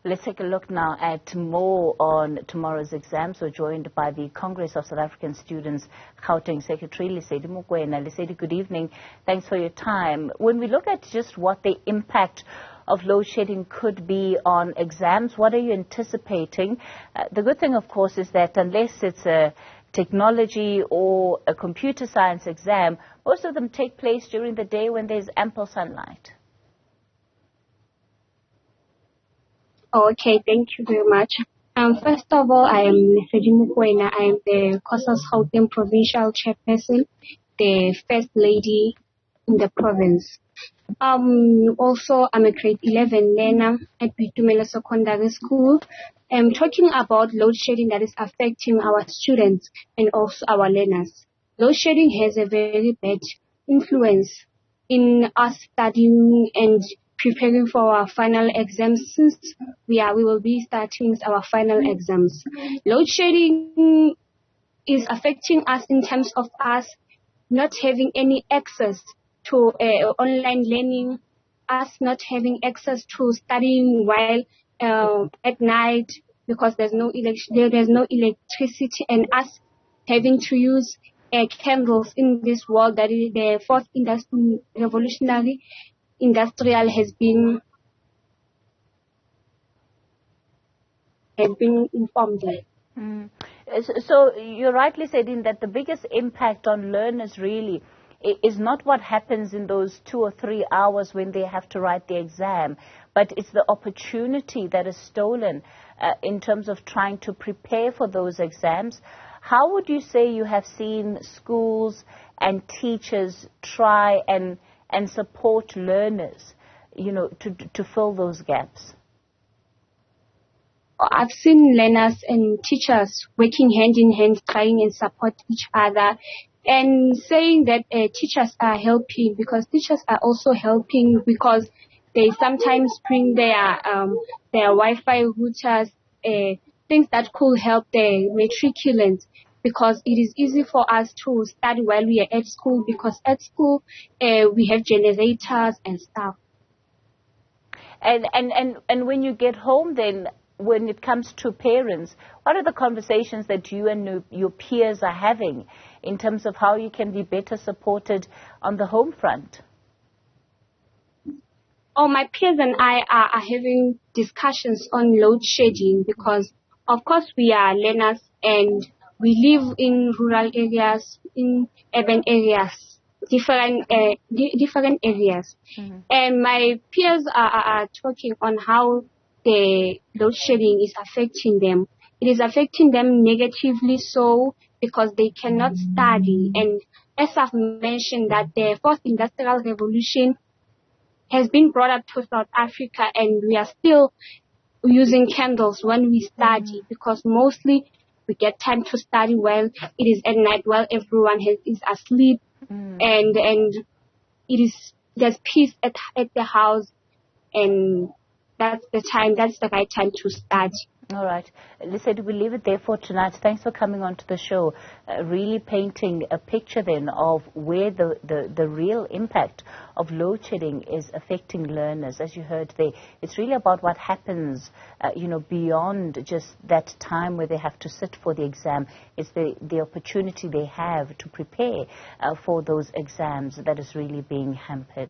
Let's take a look now at more on tomorrow's exams. We're joined by the Congress of South African Students Gauteng Secretary, Lesedi Mokoena. Lesedi, good evening. Thanks for your time. When we look at just what the impact of load shedding could be on exams, what are you anticipating? The good thing, of course, is that unless it's a technology or a computer science exam, most of them take place during the day when there's ample sunlight. Okay, thank you very much. First of all, I am Lesedi Mokoena. I am the COSAS Gauteng Provincial Chairperson, the First Lady in the province. Also, I'm a grade 11 learner at Bitumela Secondary School. I'm talking about load shedding that is affecting our students and also our learners. Load shedding has a very bad influence in us studying and preparing for our final exams, since we will be starting our final exams. Load shedding is affecting us in terms of us not having any access to online learning, us not having access to studying while at night because there's no electricity, and us having to use candles in this world that is the fourth revolutionary industrial has been informed. So you're rightly saying that the biggest impact on learners really is not what happens in those 2 or 3 hours when they have to write the exam, but it's the opportunity that is stolen in terms of trying to prepare for those exams. How would you say you have seen schools and teachers try and support learners, to fill those gaps? I've seen learners and teachers working hand in hand, trying and support each other, and saying that teachers are helping, because teachers are also helping because they sometimes bring their Wi-Fi routers, things that could help the matriculants, because it is easy for us to study while we are at school, because at school we have generators and stuff. And when you get home then, when it comes to parents, what are the conversations that you and your peers are having in terms of how you can be better supported on the home front? Oh, my peers and I are having discussions on load shedding, because of course we are learners and we live in rural areas, in urban areas, different areas. Mm-hmm. And my peers are talking on how the load shedding is affecting them. It is affecting them negatively, so because they cannot study. And as I've mentioned, that the fourth industrial revolution has been brought up to South Africa, and we are still using candles when we study, because mostly we get time to study while it is at night, while everyone is asleep, and there's peace at the house, and that's the right time to study. All right. Lesedi, we'll leave it there for tonight. Thanks for coming on to the show, really painting a picture then of where the real impact of load shedding is affecting learners. As you heard there, it's really about what happens, beyond just that time where they have to sit for the exam. It's the opportunity they have to prepare for those exams that is really being hampered.